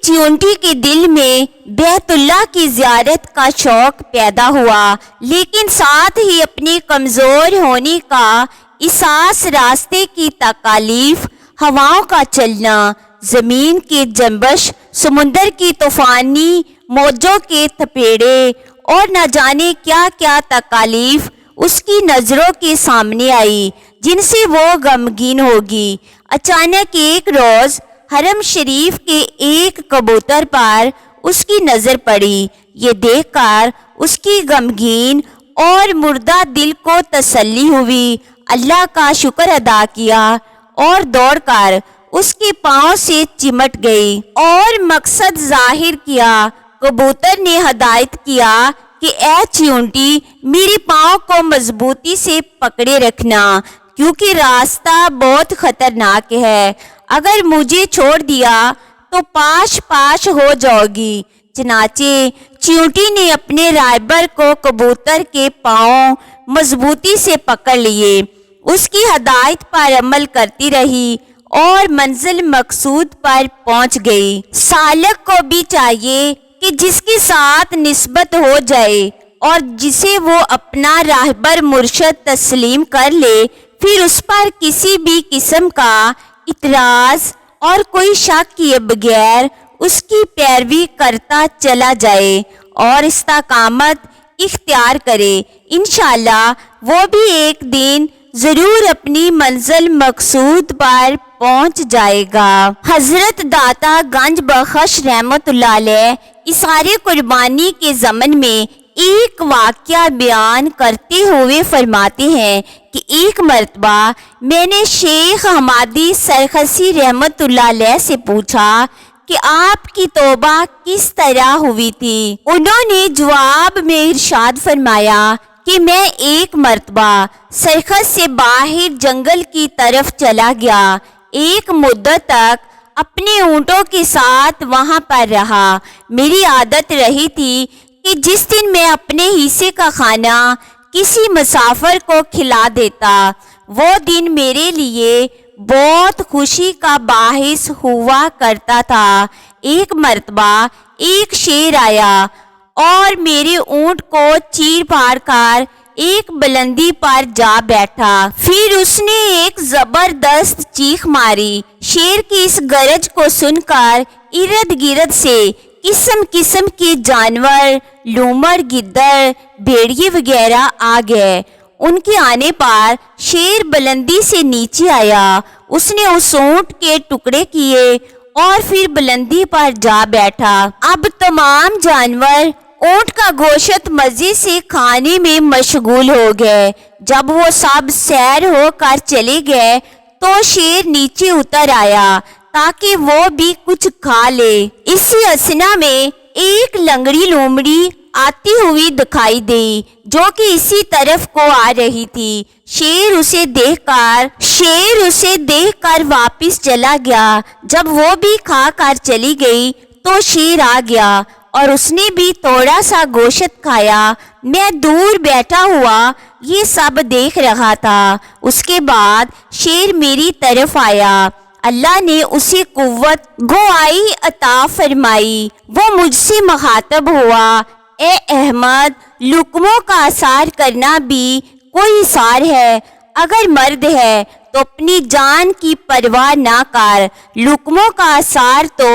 چیونٹی کے دل میں بیت اللہ کی زیارت کا شوق پیدا ہوا، لیکن ساتھ ہی اپنے کمزور ہونے کا احساس، راستے کی تکالیف، ہواؤں کا چلنا، زمین کی جنبش، سمندر کی طوفانی موجوں کے تھپیڑے اور نہ جانے کیا کیا تکالیف اس کی نظروں کے سامنے آئی جن سے وہ غمگین ہوگی۔ اچانک ایک روز حرم شریف کے ایک کبوتر پر اس کی نظر پڑی۔ یہ دیکھ کر اس کی غمگین اور مردہ دل کو تسلی ہوئی، اللہ کا شکر ادا کیا اور دوڑ کر اس کے پاؤں سے چمٹ گئی اور مقصد ظاہر کیا۔ کبوتر نے ہدایت کیا کہ اے چیونٹی، میرے پاؤں کو مضبوطی سے پکڑے رکھنا کیونکہ راستہ بہت خطرناک ہے، اگر مجھے چھوڑ دیا تو پاش پاش ہو جاؤ گی۔ چنانچہ چیونٹی نے اپنے رہبر کو کبوتر کے پاؤں مضبوطی سے پکڑ لیے، اس کی ہدایت پر عمل کرتی رہی اور منزل مقصود پر پہنچ گئی۔ سالک کو بھی چاہیے کہ جس کے ساتھ نسبت ہو جائے اور جسے وہ اپنا راہبر مرشد تسلیم کر لے، پھر اس پر کسی بھی قسم کا اعتراض اور کوئی شک کیے بغیر اس کی پیروی کرتا چلا جائے اور استقامت اختیار کرے، انشاءاللہ وہ بھی ایک دن ضرور اپنی منزل مقصود پر پہنچ جائے گا۔ حضرت داتا گنج بخش رحمت اللہ علیہ اظہار قربانی کے ضمن میں ایک واقعہ بیان کرتے ہوئے فرماتے ہیں کہ ایک مرتبہ میں نے شیخ حمادی سرخسی رحمت اللہ علیہ سے پوچھا کہ آپ کی توبہ کس طرح ہوئی تھی۔ انہوں نے جواب میں ارشاد فرمایا کہ میں ایک مرتبہ سرخس سے باہر جنگل کی طرف چلا گیا، ایک مدت تک اپنے اونٹوں کے ساتھ وہاں پر رہا۔ میری عادت رہی تھی کہ جس دن میں اپنے حصے کا کھانا کسی مسافر کو کھلا دیتا، وہ دن میرے لیے بہت خوشی کا باعث ہوا کرتا تھا۔ ایک مرتبہ ایک شیر آیا اور میرے اونٹ کو چیر پھاڑ کر ایک بلندی پر جا بیٹھا، پھر اس نے ایک زبردست چیخ ماری۔ شیر کی اس گرج کو سن کر ارد گرد سے قسم قسم کے جانور، لومڑ، گدڑ، بھیڑیے وغیرہ آ گئے۔ ان کے آنے پر شیر بلندی سے نیچے آیا، اس نے اس اونٹ کے ٹکڑے کیے اور پھر بلندی پر جا بیٹھا۔ اب تمام جانور اونٹ کا گوشت مزے سے کھانے میں مشغول ہو گئے۔ جب وہ سب سیر ہو کر چلے گئے تو شیر نیچے اتر آیا تاکہ وہ بھی کچھ کھا لے۔ اسی اثنا میں ایک لنگڑی لومڑی آتی ہوئی دکھائی دی جو کہ اسی طرف کو آ رہی تھی۔ شیر اسے دیکھ کر واپس چلا گیا۔ جب وہ بھی کھا کر چلی گئی تو شیر آ گیا اور اس نے بھی تھوڑا سا گوشت کھایا۔ میں دور بیٹھا ہوا یہ سب دیکھ رہا تھا۔ اس کے بعد شیر میری طرف آیا، اللہ نے اسے قوت گوئی عطا فرمائی۔ وہ مجھ سے مخاطب ہوا، اے احمد، لقموں کا اثار کرنا بھی کوئی اثار ہے۔ اگر مرد ہے تو اپنی جان کی پرواہ نہ کر، لقموں کا اثار تو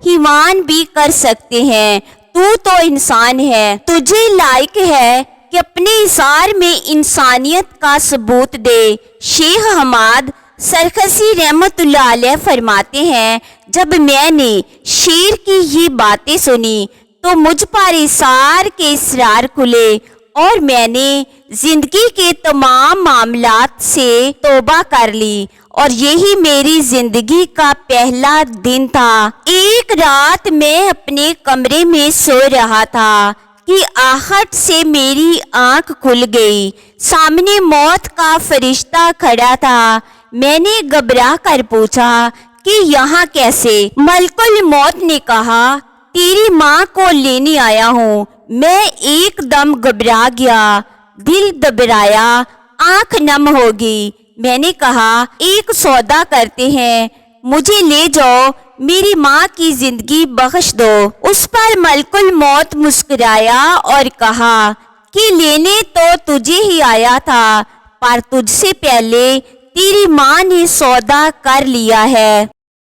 حیوان بھی کر سکتے ہیں، تو انسان ہے، تجھے لائق ہے کہ اپنے اثار میں انسانیت کا ثبوت دے۔ شیخ حماد سرخسی رحمت اللہ علیہ فرماتے ہیں، جب میں نے شیر کی یہ باتیں سنی تو مجھ پر اثار کے اسرار کھلے اور میں نے زندگی کے تمام معاملات سے توبہ کر لی اور یہی میری زندگی کا پہلا دن تھا۔ ایک رات میں اپنے کمرے میں سو رہا تھا کہ آہٹ سے میری آنکھ کھل گئی، سامنے موت کا فرشتہ کھڑا تھا۔ میں نے گھبرا کر پوچھا کہ یہاں کیسے؟ ملک الموت نے کہا، تیری ماں کو لینے آیا ہوں۔ میں ایک دم گھبرا گیا، دل دبرایا، آنکھ نم ہوگی۔ میں نے کہا، ایک سودا کرتے ہیں، مجھے لے جاؤ، میری ماں کی زندگی بخش دو۔ اس پر ملک الموت مسکرایا اور کہا کہ لینے تو تجھے ہی آیا تھا، پر تجھ سے پہلے تیری ماں نے سودا کر لیا ہے۔